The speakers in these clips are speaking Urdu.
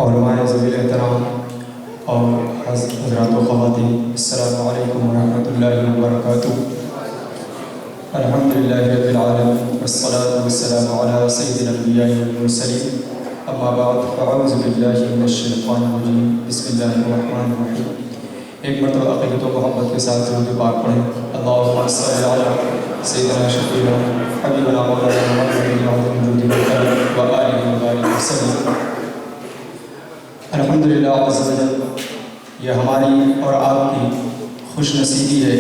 علماء ذویل احترام اور حضرات و خواتین، السلام علیکم ورحمۃ اللہ وبرکاتہ۔ الحمدللہ رب العالمین والصلاة والسلام علی سید الانبیاء والمرسلین، اما بعد فاعوذ باللہ من الشیطان الرجیم، بسم اللہ الرحمن الرحیم۔ ایک مرتبہ عقیدت و محبت کے ساتھ درود پاک پڑھیں۔ اللہم صل علی سیدنا شفیعنا حبیبنا مولانا محمد و آلہ وبارک وسلم۔ الحمدللہ عز و جل، یہ ہماری اور آپ کی خوش نصیبی ہے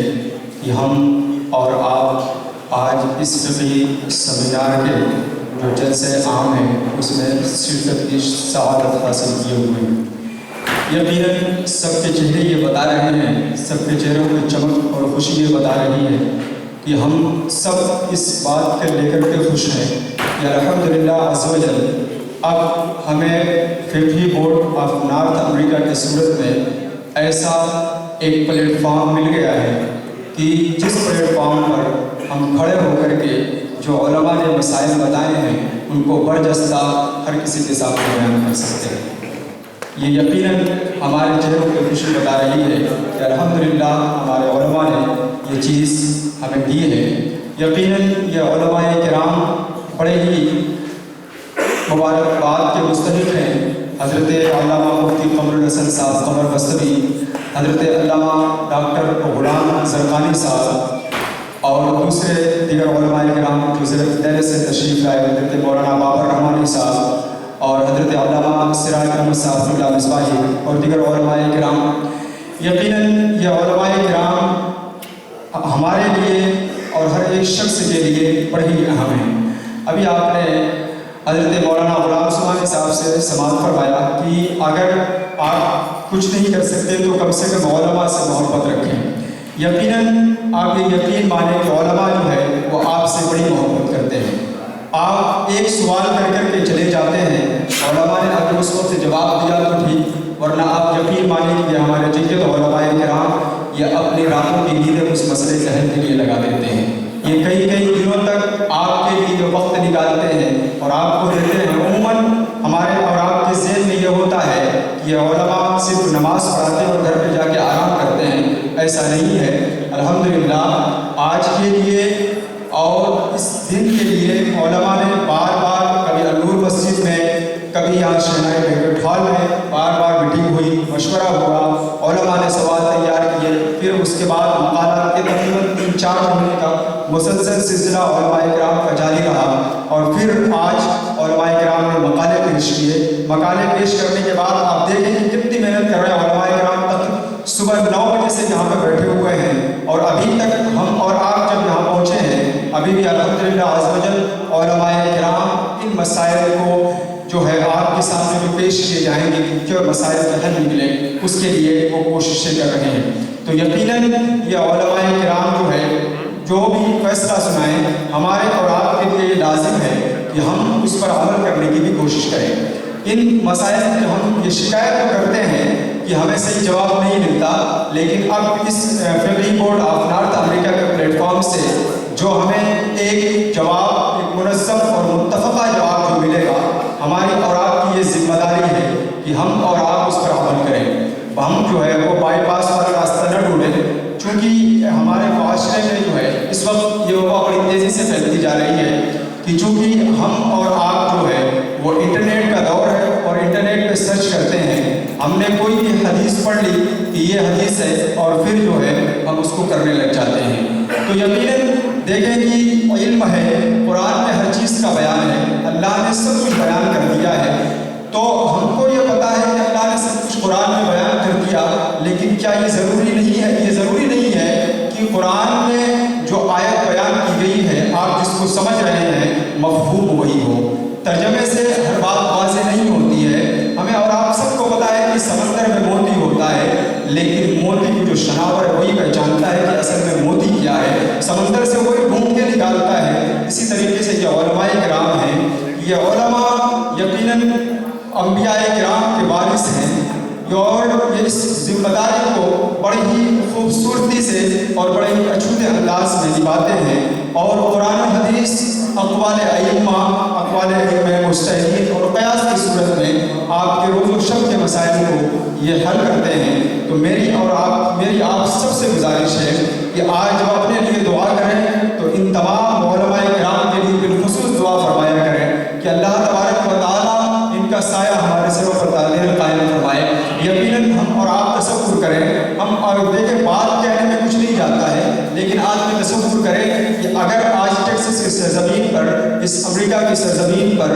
کہ ہم اور آپ آج اس فقہی سیمینار کے جو جلسے عام ہیں اس میں شرکت کی سعادت حاصل کیے ہوئے ہیں۔ یقیناً سب کے چہرے یہ بتا رہے ہیں، سب کے چہروں کی چمک اور خوشی یہ بتا رہی ہے کہ ہم سب اس بات کے لے کر کے خوش ہیں کہ الحمدللہ عز و جل اب ہمیں فقہی بورڈ آف نارتھ امریکہ کی صورت میں ایسا ایک پلیٹ فارم مل گیا ہے کہ جس پلیٹ فارم پر ہم کھڑے ہو کر کے جو علماء نے مسائل بتائے ہیں ان کو برجستہ ہر کسی کے سامنے بیان کر سکتے ہیں۔ یہ یقیناً ہمارے چہروں کی خوشی بتا رہی ہے کہ الحمدللہ ہمارے علماء نے یہ چیز ہمیں دی ہے۔ یقیناً یہ علماء کرام بڑے ہی مبارکباد کے مستحق ہیں۔ حضرت علامہ مفتی قمر الحسن صاحب قمر بستوی، حضرت علامہ ڈاکٹر غلام زرقانی صاحب اور دوسرے دیگر علماء کرام جو دہلی سے تشریف لائے، حضرت مولانا بابر رحمانی صاحب اور حضرت علامہ سراج احمد صاحب اللہ مصباحی اور دیگر علماء کرام۔ یقیناً یہ علماء کرام ہمارے لیے اور ہر ایک شخص کے لیے بڑے ہی اہم ہیں۔ ابھی آپ نے حضرت مولانا غلام عثمانی صاحب سے سماعت فرمایا کہ اگر آپ کچھ نہیں کر سکتے تو کم سے کم علماء سے محبت رکھیں۔ یقیناً آپ یہ یقین مانیں کہ علماء جو ہے وہ آپ سے بڑی محبت کرتے ہیں۔ آپ ایک سوال کر کے چلے جاتے ہیں، علماء نے اگر اس وقت جواب دیا تو ٹھیک، ورنہ آپ یقین مانیں کہ ہمارے جنگت علماء کرام یہ اپنی راتوں کی نیندیں اس مسئلے کے حل کے لیے لگا دیتے ہیں۔ یہ کئی دنوں تک آپ کے لیے جو وقت نکالتے ہیں اور آپ کو دیتے ہیں۔ عموماً ہمارے اور آپ کے ذہن میں یہ ہوتا ہے کہ یہ علماء صرف نماز پڑھاتے ہیں اور گھر پہ جا کے آرام کرتے ہیں، ایسا نہیں ہے۔ الحمدللہ آج کے لیے اور اس دن کے لیے علماء نے بار بار کبھی النور مسجد میں، کبھی یہاں شہنائی بینکویٹ ہال میں بار میٹنگ ہوئی، مشورہ ہوا، علماء نے سوال تیار کیے، پھر اس کے بعد مقالات کے تقریباً 3-4 مہینے کا مسلسل سلسلہ علماء کرام کا جاری رہا، اور پھر آج علماء کرام نے مقالے پیش کیے۔ مقالے پیش کرنے کے بعد آپ دیکھیں کہ کتنی محنت کر رہے ہیں علماء کرام، تک صبح 9 بجے سے یہاں پہ بیٹھے ہوئے ہیں، اور ابھی تک ہم اور آپ جب یہاں پہنچے ہیں ابھی بھی الحمدللہ عز و جل علماء کرام ان مسائل کو جو ہے آپ کے سامنے جو پیش کیے جائیں گے کہ مسائل کا حل نکلے اس کے لیے وہ کوششیں کر رہے ہیں۔ تو یقیناً یہ علماء کرام جو ہے جو بھی فیصلہ سنائیں، ہمارے اور آپ کے لیے یہ لازم ہے کہ ہم اس پر عمل کرنے کی بھی کوشش کریں۔ ان مسائل میں ہم یہ شکایت تو کرتے ہیں کہ ہمیں صحیح جواب نہیں ملتا، لیکن اب اس فقہی بورڈ آف نارتھ امریکہ کے پلیٹ فارم سے جو ہمیں ایک جواب، ایک منظم اور متفقہ جواب جو ملے گا، ہماری اور آپ کی یہ ذمہ داری ہے کہ ہم اور آپ اس پر عمل کریں۔ ہم جو ہے وہ بائی پاس والا راستہ نہ ڈھونڈیں، چونکہ ہمارے معاشرے میں جو ہے اس وقت یہ وبا بڑی تیزی سے پھیلتی جا رہی ہے کہ چونکہ ہم اور آپ جو ہے وہ انٹرنیٹ کا دور ہے اور انٹرنیٹ پہ سرچ کرتے ہیں، ہم نے کوئی بھی حدیث پڑھ لی کہ یہ حدیث ہے اور پھر جو ہے ہم اس کو کرنے لگ جاتے ہیں۔ تو یقیناً دیکھیں کہ علم ہے، قرآن میں ہر چیز کا بیان ہے، اللہ نے سب کچھ بیان کر دیا ہے، تو ہم کو یہ پتا ہے کہ اللہ نے سب کچھ قرآن میں بیان کر دیا، لیکن کیا یہ ضروری نہیں ہے؟ یہ ضروری نہیں ہے کہ قرآن میں جو آیت بیان کی گئی ہے آپ جس کو سمجھ رہے ہیں مفہوم وہی ہو۔ ترجمے سے ہر بات واضح نہیں ہوتی ہے۔ ہمیں اور آپ سب کو پتا ہے کہ سمندر میں موتی ہوتا ہے، لیکن موتی کی جو شناور ہے وہی پہچانتا ہے کہ اصل میں موتی کیا ہے، سمندر سے وہی ڈھونڈ کے نکالتا ہے۔ اسی طریقے سے یہ علماء کرام ہیں، یہ علماء یقیناً انبیاء کرام کے وارث ہیں، اور یہ اس ذمہ داری کو بڑی ہی خوبصورتی سے اور بڑے ہی اچھوتے انداز میں نبھاتے ہیں، اور قرآن و حدیث اقوال ائمہ مجتہدین اور قیاس کی صورت میں آپ کے روز و شب کے مسائل کو یہ حل کرتے ہیں، تو میری آپ سب سے گزارش ہے کہ آج جب اپنے لیے دعا کریں تو ان تمام علماء کرام کے لیے بالخصوص دعا فرمایا کریں کہ اللہ تبارک و تعالیٰ ان کا سایہ ہمارے سروں پر دائم قائم فرمائے۔ یقیناً ہم اور آپ تصور کریں، ہم دیکھیں بات کہنے میں کچھ نہیں جاتا ہے، لیکن آج میں تصور کریں کہ اگر آج ٹیکساس کی سرزمین پر، اس امریکہ کی سرزمین پر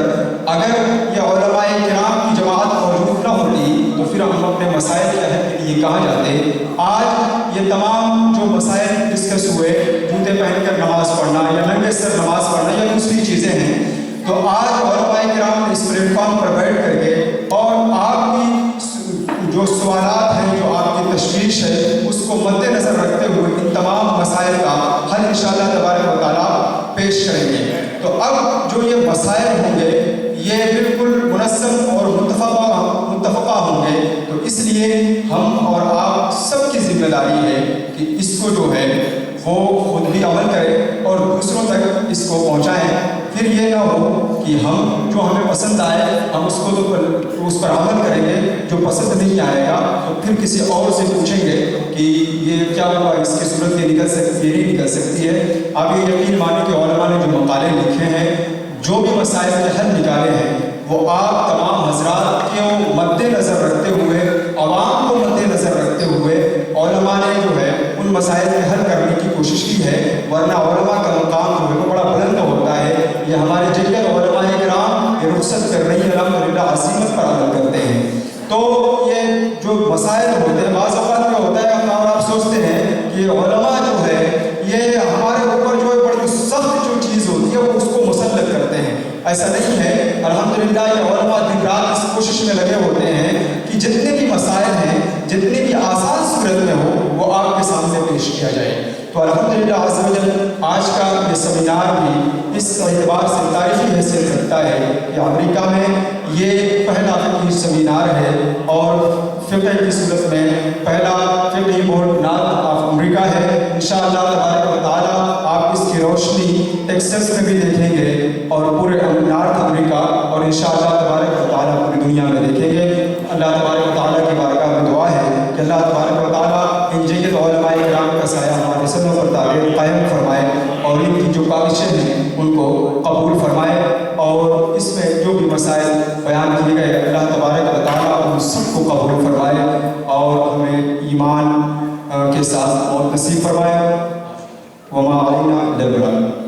اگر یہ علماء کرام کی جماعت موجود نہ ہوتی تو پھر ہم اپنے مسائل کے حل کے لیے کہاں جاتے؟ آج یہ تمام جو مسائل ڈسکس ہوئے، جوتے پہن کر نماز پڑھنا یا ننگے سر نماز پڑھنا یا دوسری چیزیں ہیں، تو آج علماء کرام نے اس پلیٹ فارم پر بیٹھ کر کے اور آپ کی جو سوالات ہیں، جو آپ کی تشویش ہے، اس کو مد نظر رکھتے ہوئے ان تمام مسائل کا حل انشاءاللہ تبارک و تعالیٰ پیش کریں گے۔ تو اب جو یہ مسائل ہوں گے یہ بالکل منظم اور متفقہ ہوں گے، تو اس لیے ہم اور آپ سب کی ذمہ داری ہے کہ اس کو جو ہے وہ خود بھی عمل کریں اور دوسروں تک اس کو پہنچائیں۔ پھر یہ نہ ہو کہ ہم جو ہمیں پسند آئے ہم اس پر عمل کریں گے، جو پسند نہیں آئے گا تو پھر کسی اور سے پوچھیں گے کہ یہ کیا ہوا، اس کی صورت یہ نکل سکتی ہے، نہیں نکل سکتی ہے۔ آپ یہ یقین مانیں کہ علماء نے جو مقالے لکھے ہیں، جو بھی مسائل کے حل نکالے ہیں، وہ آپ تمام حضرات کو مد نظر رکھتے ہوئے، عوام کو مد نظر رکھتے ہوئے علماء نے جو ہے ان مسائل کے حل کرنے کی کوشش کی ہے، ورنہ علماء کا مقام جو ہے وہ بڑا بلند ہوتا ہے۔ یہ ہمارے جلیل علماء کرام یہ رخصت کر رہی ہے، الحمدللہ عظیمت پر عمل کرتے ہیں۔ تو یہ جو مسائل ہوتے ہیں، بعض اوقات کیا ہوتا ہے اور آپ سوچتے ہیں کہ علماء جو ہے یہ ہمارے اوپر جو ہے بڑی سخت جو چیز ہوتی ہے وہ اس کو مسلط کرتے ہیں، ایسا نہیں ہے۔ الحمدللہ یہ علماء دن رات اس کوشش میں لگے ہوتے ہیں کہ جتنے بھی مسائل ہیں، جتنی بھی آسان صورت میں ہو وہ آپ کے سامنے پیش کیا جائے۔ تو الحمدللہ عز و جل آج کا یہ سیمینار بھی اس اعتبار سے تاریخی حیثیت رکھتا ہے کہ امریکہ میں یہ پہلا فقہی سیمینار ہے اور فقہ کی صورت میں پہلا فقہی بورڈ نارتھ آف امریکہ ہے۔ انشاءاللہ تبارک و تعالیٰ آپ اس کی روشنی ٹیکساس میں بھی دیکھیں گے اور پورے نارتھ امریکہ اور انشاءاللہ تبارک و تعالیٰ پوری دنیا میں دیکھیں گے۔ اللہ تبارک و تعالیٰ کی بارگاہ میں دعا ہے کہ اللہ تبارک و تعالیٰ ان جید علماء کرام کا سایہ ہمارے سروں پر قائم فرمائے اور ان کی جو کاوشیں ہیں ان کو قبول فرمائے، اور اس میں جو بھی مسائل بیان کیے گئے اللہ تبارک و تعالیٰ ان سب کو قبول فرمائے اور ہمیں ایمان کے ساتھ موت نصیب فرمائے۔ وما علینا الا البلاغ۔